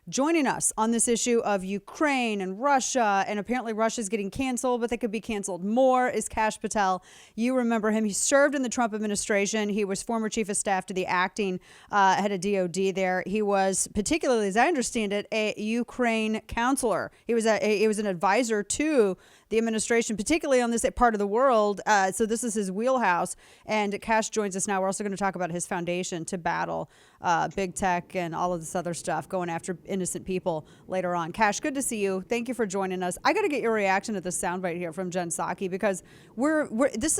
Joining us on this issue of Ukraine and Russia, and apparently Russia's getting canceled, but they could be canceled more, is Kash Patel. You remember him. He served in the Trump administration. He was former chief of staff to the acting head of DOD there. He was, particularly as I understand it, a Ukraine counselor. He was an advisor to the administration, particularly on this part of the world. So this is his wheelhouse. And Kash joins us now. We're also going to talk about his foundation to battle big tech and all of this other stuff, going after innocent people later on. Kash, good to see you. Thank you for joining us. I got to get your reaction to this soundbite here from Jen Psaki, because this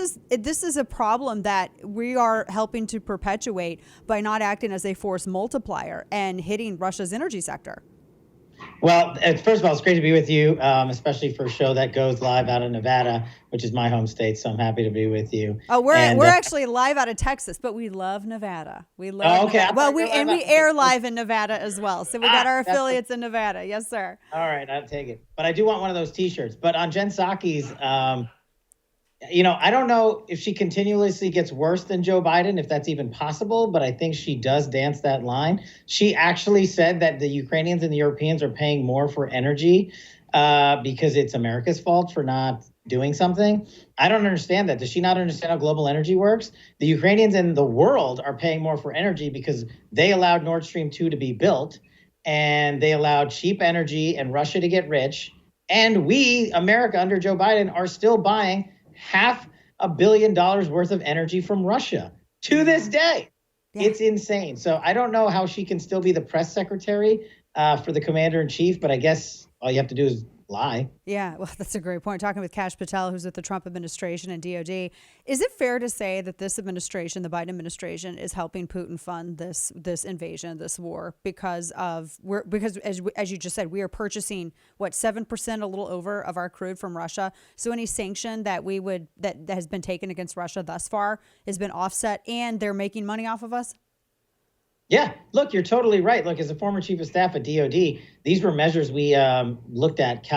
is a problem that we are helping to perpetuate by not acting as a force multiplier and hitting Russia's energy sector. Well, first of all, it's great to be with you, especially for a show that goes live out of Nevada, which is my home state. So I'm happy to be with you. Oh, we're actually live out of Texas, but we love Nevada. We love Nevada. Well, we air live in Nevada as well. So we got our affiliates in Nevada. Yes, sir. All right, I'll take it. But I do want one of those T-shirts. But on Jen Psaki's, I don't know if she continuously gets worse than Joe Biden, if that's even possible, but I think she does dance that line. She actually said that the Ukrainians and the Europeans are paying more for energy because it's America's fault for not doing something. I don't understand that. Does she not understand how global energy works? The Ukrainians and the world are paying more for energy because they allowed Nord Stream 2 to be built, and they allowed cheap energy and Russia to get rich. And we, America, under Joe Biden, are still buying $500 million worth of energy from Russia to this day. Yeah. It's insane. So I don't know how she can still be the press secretary for the commander in chief, but I guess all you have to do is lie. Yeah, well, that's a great point. Talking with Kash Patel, who's with the Trump administration and DOD. Is it fair to say that this administration, the Biden administration, is helping Putin fund this invasion, this war, because as you just said, we are purchasing 7%, a little over, of our crude from Russia. So any sanction that has been taken against Russia thus far has been offset, and they're making money off of us? Yeah, look, you're totally right. Look, as a former chief of staff at DOD, these were measures we looked at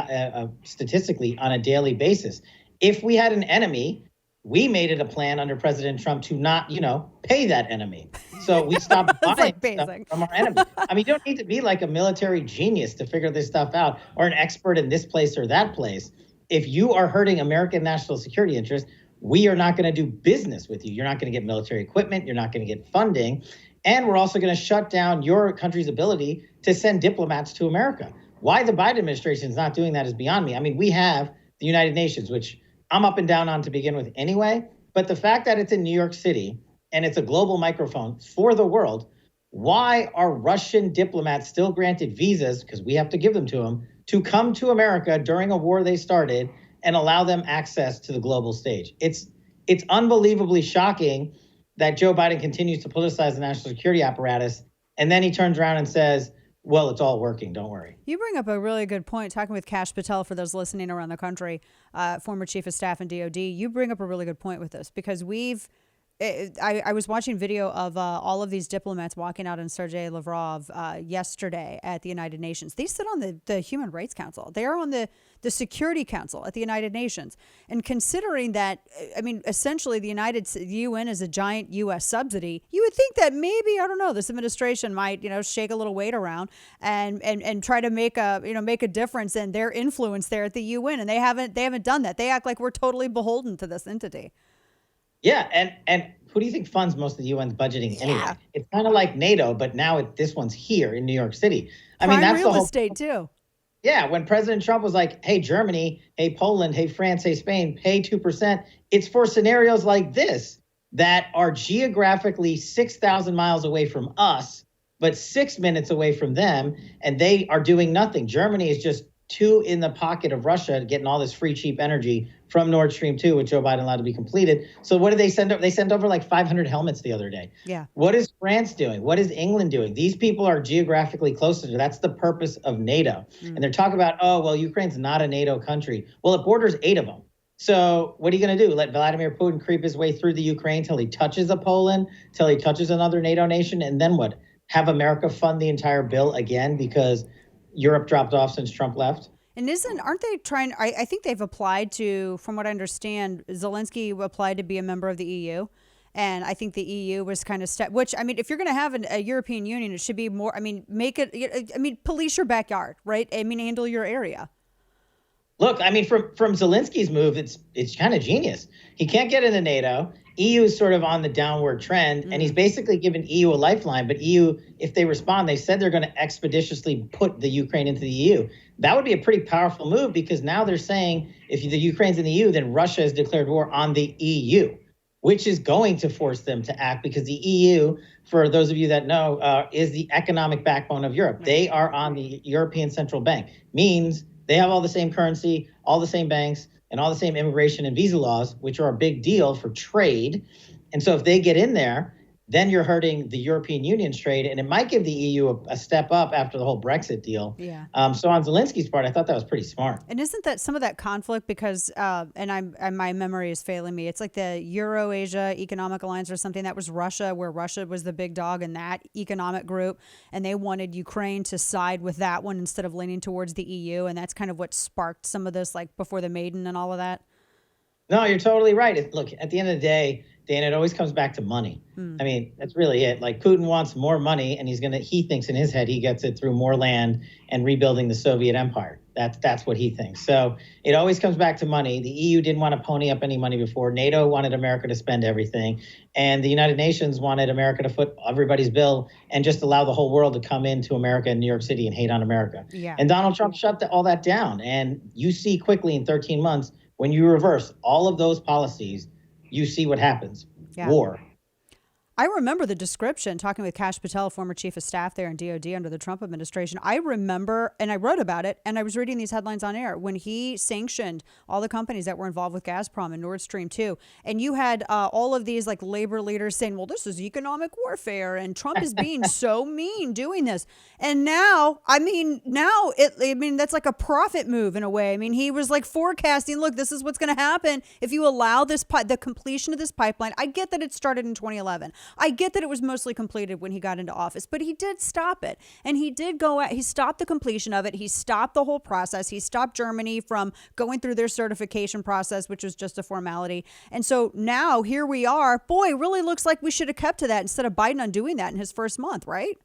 statistically on a daily basis. If we had an enemy, we made it a plan under President Trump to not, pay that enemy. So we stopped buying stuff from our enemy. I mean, you don't need to be like a military genius to figure this stuff out, or an expert in this place or that place. If you are hurting American national security interests, we are not going to do business with you. You're not going to get military equipment. You're not going to get funding. And we're also going to shut down your country's ability to send diplomats to America. Why the Biden administration is not doing that is beyond me. I mean, we have the United Nations, which I'm up and down on to begin with anyway. But the fact that it's in New York City and it's a global microphone for the world, why are Russian diplomats still granted visas, because we have to give them to them, to come to America during a war they started and allow them access to the global stage? It's unbelievably shocking that Joe Biden continues to politicize the national security apparatus, and then he turns around and says, well, it's all working, don't worry. You bring up a really good point, talking with Kash Patel, for those listening around the country, former chief of staff in DOD. You bring up a really good point with this, because I was watching video of all of these diplomats walking out in Sergei Lavrov yesterday at the United Nations. They sit on the Human Rights Council. They are on the Security Council at the United Nations. And considering that, I mean, essentially the UN is a giant U.S. subsidy, you would think that maybe, I don't know, this administration might, shake a little weight around and try to make a difference in their influence there at the UN. And they haven't done that. They act like we're totally beholden to this entity. Yeah, and who do you think funds most of the UN's budgeting anyway? Yeah. It's kind of like NATO, but now this one's here in New York City. Prime that's real estate too. Yeah, when President Trump was like, hey, Germany, hey, Poland, hey, France, hey, Spain, pay 2%, it's for scenarios like this that are geographically 6,000 miles away from us, but 6 minutes away from them, and they are doing nothing. Germany is just too in the pocket of Russia, getting all this free, cheap energy from Nord Stream 2, which Joe Biden allowed to be completed. So what did they send over? They sent over like 500 helmets the other day. Yeah. What is France doing? What is England doing? These people are geographically closer to. That's the purpose of NATO. And they're talking about, oh, well, Ukraine's not a NATO country. Well, it borders 8 of them. So what are you going to do? Let Vladimir Putin creep his way through the Ukraine till he touches a Poland, till he touches another NATO nation? And then what? Have America fund the entire bill again because Europe dropped off since Trump left? And aren't they trying, I think they've applied to, from what I understand, Zelensky applied to be a member of the EU. And I think the EU was kind of which, I mean, if you're going to have a European Union, it should be more, I mean, make it, I mean, police your backyard, right? I mean, handle your area. Look, I mean, from Zelensky's move, it's kind of genius. He can't get into NATO. EU is sort of on the downward trend, and he's basically given EU a lifeline. But EU, if they respond, they said they're going to expeditiously put the Ukraine into the EU. That would be a pretty powerful move, because now they're saying if the Ukraine's in the EU, then Russia has declared war on the EU, which is going to force them to act, because the EU, for those of you that know, is the economic backbone of Europe. They are on the European Central Bank, means they have all the same currency, all the same banks, and all the same immigration and visa laws, which are a big deal for trade. And so if they get in there, then you're hurting the European Union's trade, and it might give the EU a step up after the whole Brexit deal. Yeah. So on Zelensky's part, I thought that was pretty smart. And isn't that some of that conflict because, and my memory is failing me, it's like the Euro-Asia Economic Alliance or something, that was Russia, where Russia was the big dog in that economic group, and they wanted Ukraine to side with that one instead of leaning towards the EU, and that's kind of what sparked some of this, like before the Maiden and all of that. No, you're totally right. Look, at the end of the day, Dan, it always comes back to money. I mean, that's really it. Like, Putin wants more money, and he thinks in his head he gets it through more land and rebuilding the Soviet empire. That's what he thinks. So it always comes back to money. The EU didn't want to pony up any money before. NATO wanted America to spend everything. And the United Nations wanted America to foot everybody's bill and just allow the whole world to come into America and New York City and hate on America. Yeah. And Donald Trump shut all that down. And you see quickly in 13 months, when you reverse all of those policies, you see what happens. Yeah. War. I remember the description, talking with Kash Patel, former chief of staff there in DOD under the Trump administration. I remember, and I wrote about it, and I was reading these headlines on air, when he sanctioned all the companies that were involved with Gazprom and Nord Stream 2. And you had all of these like labor leaders saying, well, this is economic warfare, and Trump is being so mean doing this. And now, that's like a profit move in a way. I mean, he was like forecasting, look, this is what's going to happen if you allow the completion of this pipeline. I get that it started in 2011. I get that it was mostly completed when he got into office, but he did stop it. And he did he stopped the completion of it. He stopped the whole process. He stopped Germany from going through their certification process, which was just a formality. And so now here we are. Boy, it really looks like we should have kept to that instead of Biden undoing that in his first month, right?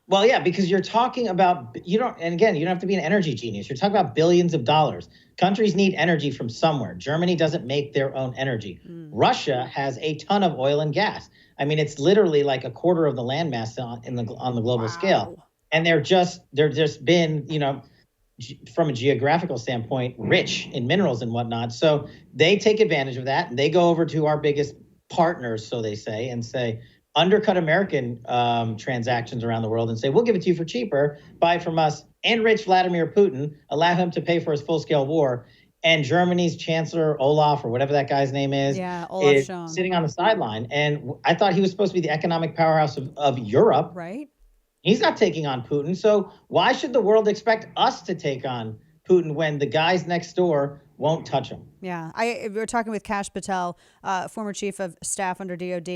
Well, yeah, because you're talking about, you don't have to be an energy genius. You're talking about billions of dollars. Countries need energy from somewhere. Germany doesn't make their own energy. Russia has a ton of oil and gas. I mean, it's literally like a quarter of the landmass on the global scale. And they're just been, from a geographical standpoint, rich in minerals and whatnot. So they take advantage of that, and they go over to our biggest partners, so they say, and say, undercut American transactions around the world and say, we'll give it to you for cheaper, buy it from us, enrich Vladimir Putin, allow him to pay for his full-scale war. And Germany's Chancellor Olaf, or whatever that guy's name is sitting on the sideline. And I thought he was supposed to be the economic powerhouse of Europe. Right. He's not taking on Putin. So why should the world expect us to take on Putin when the guys next door won't touch him? Yeah, we were talking with Kash Patel, former chief of staff under DOD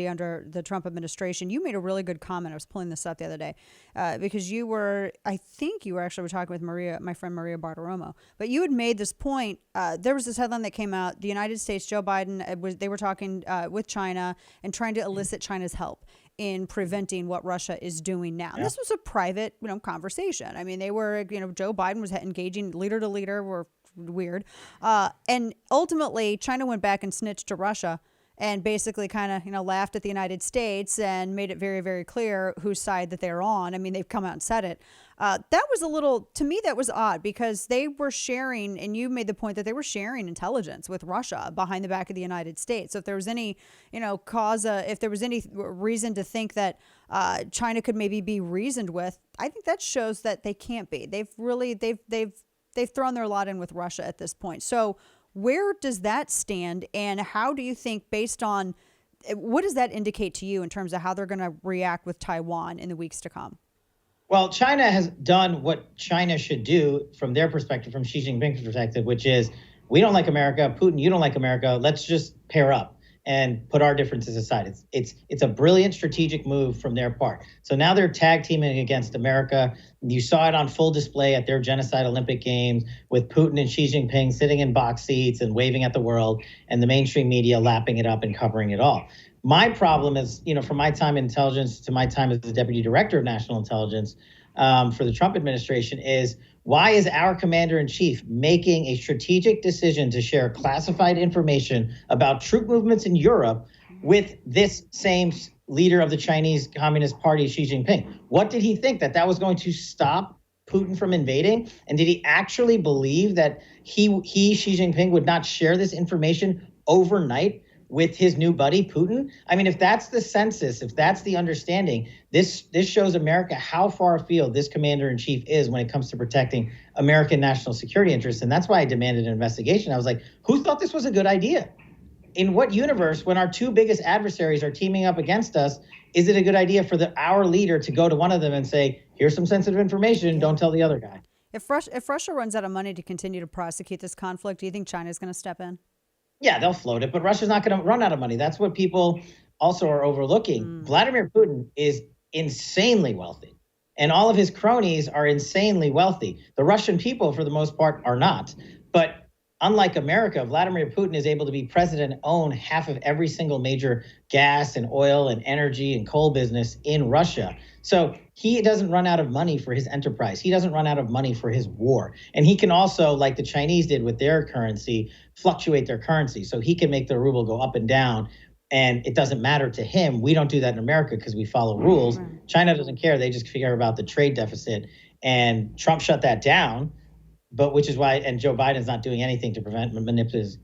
under the Trump administration. You made a really good comment. I was pulling this up the other day because I think you were actually talking with my friend Maria Bartiromo. But you had made this point. There was this headline that came out. The United States, Joe Biden, they were talking with China and trying to elicit China's help in preventing what Russia is doing now. And this was a private, conversation. I mean, they were, Joe Biden was engaging leader to leader. Were weird. And ultimately, China went back and snitched to Russia and basically kind of, laughed at the United States and made it very, very clear whose side that they're on. I mean, they've come out and said it. That was to me, that was odd because they were sharing, and you made the point that they were sharing intelligence with Russia behind the back of the United States. So if there was any, if there was any reason to think that China could maybe be reasoned with, I think that shows that they can't be. They've thrown their lot in with Russia at this point. So where does that stand? And how do you think, based on, what does that indicate to you in terms of how they're going to react with Taiwan in the weeks to come? Well, China has done what China should do from their perspective, from Xi Jinping's perspective, which is, we don't like America. Putin, you don't like America. Let's just pair up. and put our differences aside. It's a brilliant strategic move from their part. So now they're tag teaming against America. You saw it on full display at their genocide Olympic Games with Putin and Xi Jinping sitting in box seats and waving at the world, and the mainstream media lapping it up and covering it all. My problem is, from my time in intelligence to my time as the deputy director of national intelligence for the Trump administration, is why is our commander in chief making a strategic decision to share classified information about troop movements in Europe with this same leader of the Chinese Communist Party, Xi Jinping? What did he think, that was going to stop Putin from invading? And did he actually believe that Xi Jinping would not share this information overnight with his new buddy, Putin? I mean, if that's the census, if that's the understanding, this shows America how far afield this commander-in-chief is when it comes to protecting American national security interests. And that's why I demanded an investigation. I was like, who thought this was a good idea? In what universe, when our two biggest adversaries are teaming up against us, is it a good idea for our leader to go to one of them and say, here's some sensitive information, don't tell the other guy? If Russia runs out of money to continue to prosecute this conflict, do you think China's going to step in? Yeah, they'll float it, but Russia's not going to run out of money. That's what people also are overlooking. Vladimir Putin is insanely wealthy, and all of his cronies are insanely wealthy. The Russian people, for the most part, are not. But unlike America, Vladimir Putin is able to be president and own half of every single major gas and oil and energy and coal business in Russia. So he doesn't run out of money for his enterprise. He doesn't run out of money for his war. And he can also, like the Chinese did with their currency, fluctuate their currency. So he can make the ruble go up and down, and it doesn't matter to him. We don't do that in America because we follow rules. China doesn't care. They just care about the trade deficit. And Trump shut that down. But which is why, and Joe Biden's not doing anything to prevent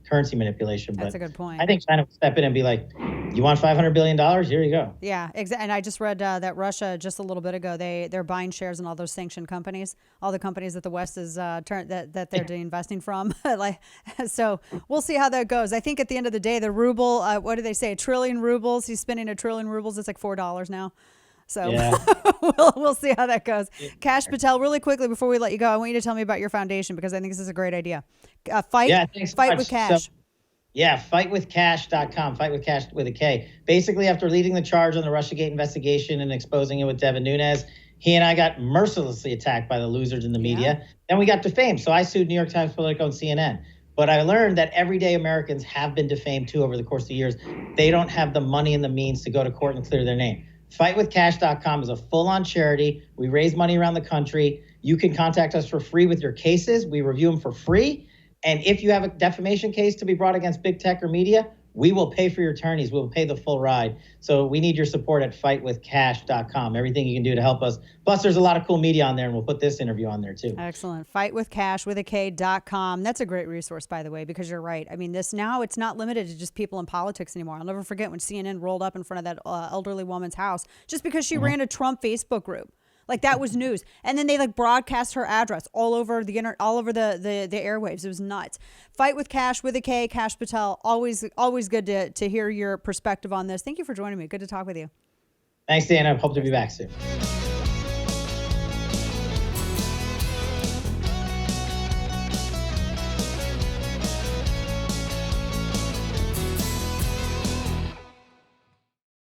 currency manipulation. That's a good point. I think China would step in and be like, you want $500 billion? Here you go. Yeah, exactly. And I just read that Russia, just a little bit ago, they're buying shares in all those sanctioned companies, all the companies that the West is that they're de-investing from. So we'll see how that goes. I think at the end of the day, the ruble, what do they say? 1 trillion rubles. He's spending 1 trillion rubles. It's like $4 now. So yeah. we'll see how that goes. Kash Patel, really quickly before we let you go, I want you to tell me about your foundation because I think this is a great idea. Fight with Kash. Fightwithcash.com, fight with Cash with a K. Basically, after leading the charge on the Russiagate investigation and exposing it with Devin Nunes, he and I got mercilessly attacked by the losers in the media. Then we got defamed. So I sued New York Times, Politico, and CNN. But I learned that everyday Americans have been defamed too over the course of years. They don't have the money and the means to go to court and clear their name. Fightwithcash.com is a full-on charity. We raise money around the country. You can contact us for free with your cases. We review them for free. And if you have a defamation case to be brought against big tech or media, we will pay for your attorneys. We'll pay the full ride. So we need your support at fightwithcash.com. Everything you can do to help us. Plus, there's a lot of cool media on there, and we'll put this interview on there, too. Excellent. Fightwithcash.com. That's a great resource, by the way, because you're right. I mean, this now, it's not limited to just people in politics anymore. I'll never forget when CNN rolled up in front of that elderly woman's house just because she ran a Trump Facebook group. Like, that was news. And then they broadcast her address all over the airwaves. It was nuts. Fight with Kash with a K, Kash Patel. Always good to hear your perspective on this. Thank you for joining me. Good to talk with you. Thanks, Dana. I hope to be back soon.